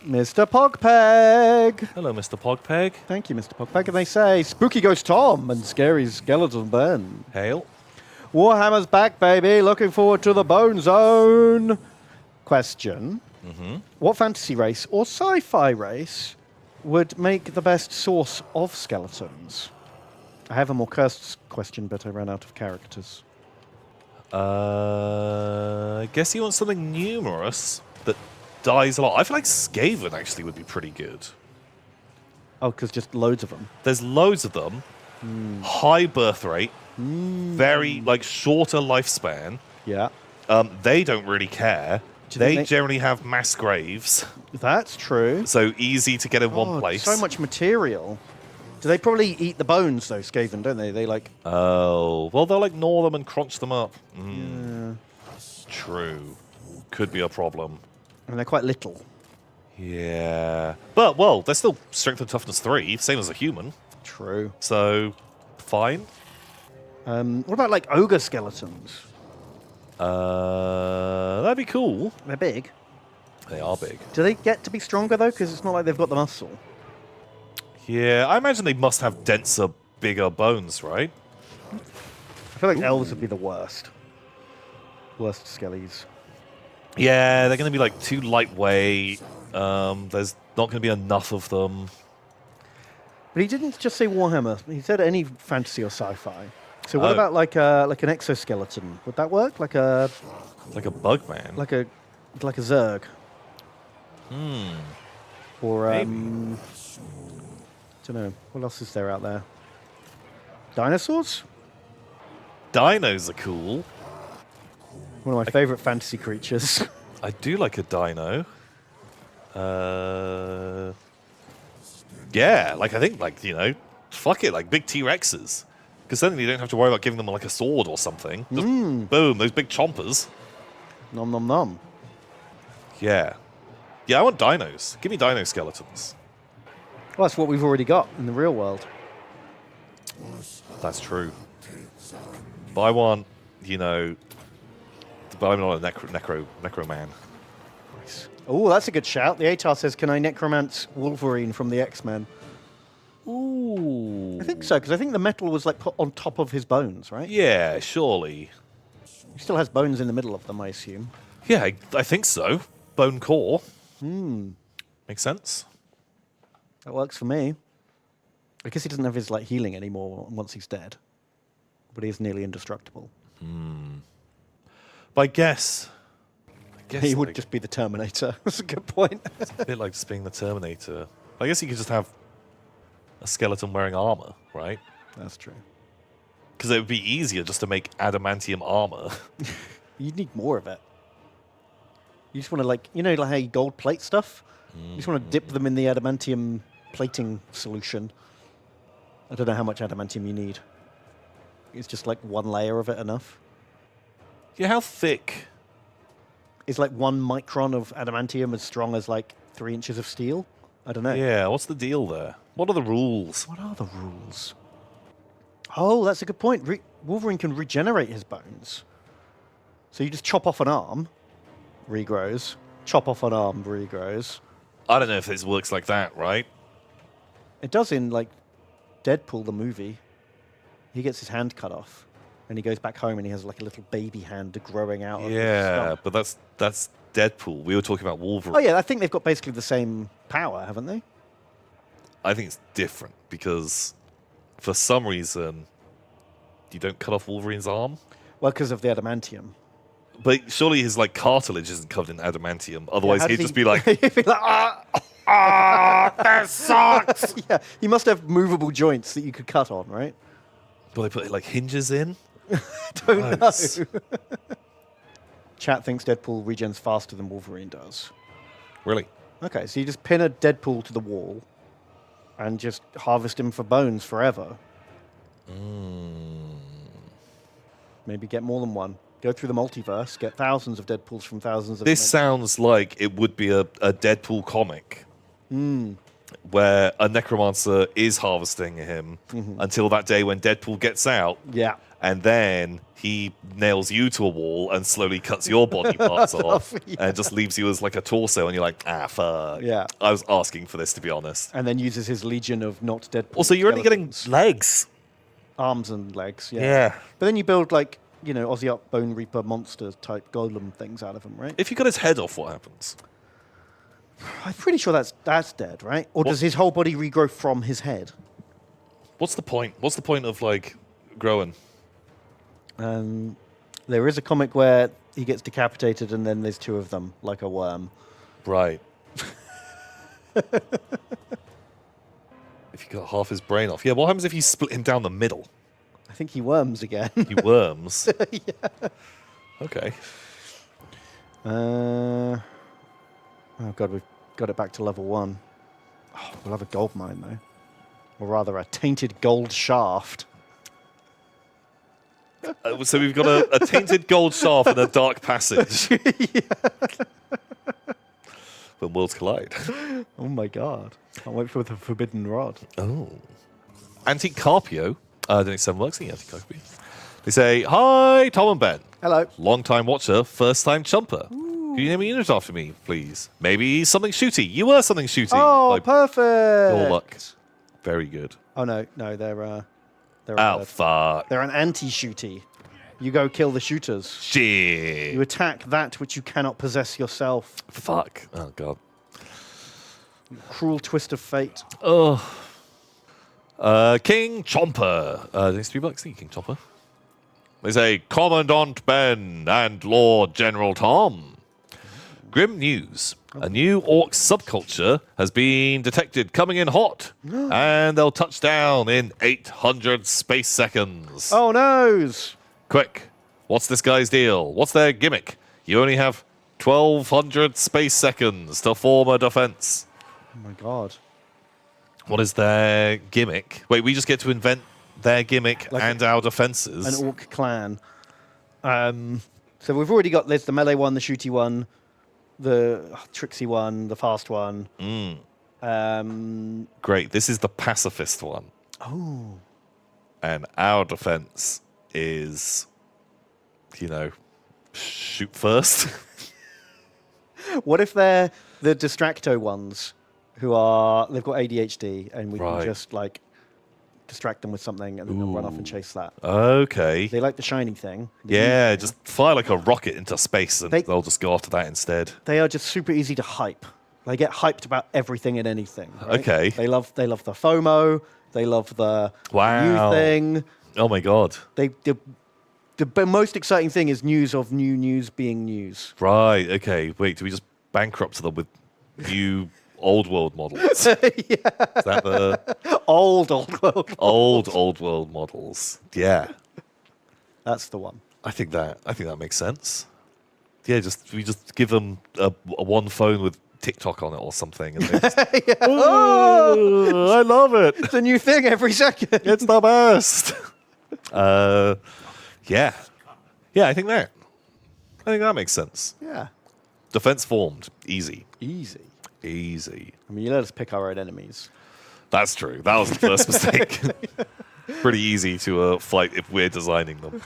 Mr. Pogpeg. Hello, Mr. Pogpeg. Thank you, Mr. Pogpeg. And they say, Spooky Ghost Tom and Scary Skeleton Ben. Hail. Warhammer's back, baby. Looking forward to the Bone Zone. Question. What fantasy race or sci-fi race would make the best source of skeletons? I have a more cursed question, but I ran out of characters. I guess you want something numerous that dies a lot. I feel like Skaven actually would be pretty good. Oh, because just loads of them. There's loads of them. High birth rate. Very, shorter lifespan. Yeah. They don't really care. They generally have mass graves. That's true. So easy to get in one place. So much material. Do they probably eat the bones, though, Skaven, don't they? They Oh, well, they'll gnaw them and crunch them up. Yeah. True. Could be a problem. And they're quite little. Yeah. But, well, they're still strength and toughness 3, same as a human. True. So, fine. What about, ogre skeletons? That'd be cool. They're big. They are big. Do they get to be stronger, though? Because it's not like they've got the muscle. Yeah, I imagine they must have denser, bigger bones, right? I feel like elves would be the worst. Worst skellies. Yeah, they're going to be too lightweight. There's not going to be enough of them. But he didn't just say Warhammer. He said any fantasy or sci-fi. So what about an exoskeleton? Would that work? Like a bug man. Like a Zerg. Or Maybe. don't know. What else is there out there? Dinosaurs? Dinos are cool. One of my favorite fantasy creatures. I do like a dino. Yeah, I think, fuck it, big T-Rexes. Because then you don't have to worry about giving them, a sword or something. Just boom, those big chompers. Nom nom nom. Yeah. Yeah, I want dinos. Give me dino skeletons. Well, that's what we've already got in the real world. That's true. But I want, but I'm not a necro man. Nice. Oh, that's a good shout. The ATAR says, can I necromance Wolverine from the X-Men? Ooh. I think so, because I think the metal was put on top of his bones, right? Yeah, surely. He still has bones in the middle of them, I assume. Yeah, I think so. Bone core. Makes sense. That works for me. I guess he doesn't have his healing anymore once he's dead. But he is nearly indestructible. But I guess he would just be the Terminator. That's a good point. It's a bit like just being the Terminator. I guess you could just have a skeleton wearing armor, right? That's true. Because it would be easier just to make adamantium armor. You'd need more of it. You just want to, how you gold plate stuff? You just want to dip them in the adamantium plating solution. I don't know how much adamantium you need. It's just one layer of it enough. Yeah, how thick? Is 1 micron of adamantium as strong as 3 inches of steel? I don't know. Yeah, what's the deal there? What are the rules? What are the rules? Oh, that's a good point. Wolverine can regenerate his bones. So you just chop off an arm, regrows. Chop off an arm, regrows. I don't know if this works like that, right? It does in Deadpool the movie. He gets his hand cut off, and he goes back home and he has a little baby hand growing out of his stump. But that's Deadpool. We were talking about Wolverine. Oh yeah, I think they've got basically the same power, haven't they? I think it's different because for some reason you don't cut off Wolverine's arm. Well, because of the adamantium. But surely his cartilage isn't covered in adamantium. Otherwise, he'd just be he'd be that sucks. Yeah, he must have movable joints that you could cut on, right? But they put hinges in. Don't know. Chat thinks Deadpool regens faster than Wolverine does. Really? Okay, so you just pin a Deadpool to the wall and just harvest him for bones forever. Maybe get more than one. Go through the multiverse, get thousands of Deadpools from thousands of... This sounds like it would be a Deadpool comic where a necromancer is harvesting him until that day when Deadpool gets out. Yeah. And then he nails you to a wall and slowly cuts your body parts off and just leaves you as like a torso. And you're like, fuck. Yeah. I was asking for this, to be honest. And then uses his legion of not Deadpool. Also, you're only getting skeletons. legs. Arms and legs, yeah. Yeah. But then you build, like, you know, Aussie Up Bone Reaper monster type golem things out of him, right? If you cut his head off, what happens? I'm pretty sure that's dead, right? Or does his whole body regrow from his head? What's the point? What's the point of, like, growing? There is a comic where he gets decapitated and then there's two of them, like a worm. Right. If you got half his brain off. Yeah, what happens if you split him down the middle? I think he worms again. He worms. Yeah. Okay. Oh, God, we've got it back to level 1. Oh, we'll have a gold mine, though. Or rather, a tainted gold shaft. So we've got a tainted gold shaft and a dark passage. When worlds collide. Oh, my God. Can't wait for the forbidden rod. Oh. Antique Carpio. I don't think 7 works in the Antique Carpio. They say, hi, Tom and Ben. Hello. Long-time watcher, first-time chumper. Can you name a unit after me, please? Maybe something shooty. You were something shooty. Oh, like, perfect. your luck. Very good. Oh, no, they're Oh, fuck. they're an anti-shooty. You go kill the shooters. Shit. You attack that which you cannot possess yourself. Fuck. Oh, God. Cruel twist of fate. Oh. King Chomper. Thanks $3. Thank you, King Chomper. They say, Commandant Ben and Lord General Tom. Grim news. A new Orks subculture has been detected coming in hot, and they'll touch down in 800 space seconds. Oh, noes. Quick, what's this guy's deal? What's their gimmick? You only have 1,200 space seconds to form a defense. Oh, my God. What is their gimmick? Wait, we just get to invent their gimmick Like and our defenses. An orc clan. So we've already got this, the melee one, the shooty one, the tricksy one, the fast one. Great. This is the pacifist one. Oh. And our defense is, shoot first. What if they're the distracto ones who they've got ADHD and we can just like distract them with something and then they'll run off and chase that. Okay. They like the shiny thing. Yeah, just fire like a rocket into space and they'll just go after that instead. They are just super easy to hype. They get hyped about everything and anything. Right? Okay. They love the FOMO. They love the new thing. Oh my God. The most exciting thing is news of new news being news. Right. Okay. Wait, do we just bankrupt them with new old world models? Yeah. Is that the old world? old world models? Yeah. That's the one. I think that makes sense. Yeah, we just give them a one phone with TikTok on it or something. And they just, oh, I love it. It's a new thing every second. It's the best. Yeah. Yeah, I think that makes sense. Yeah. Defense formed. Easy. Easy. I mean, you let us pick our own enemies. That's true. That was the first mistake. Pretty easy to fight if we're designing them.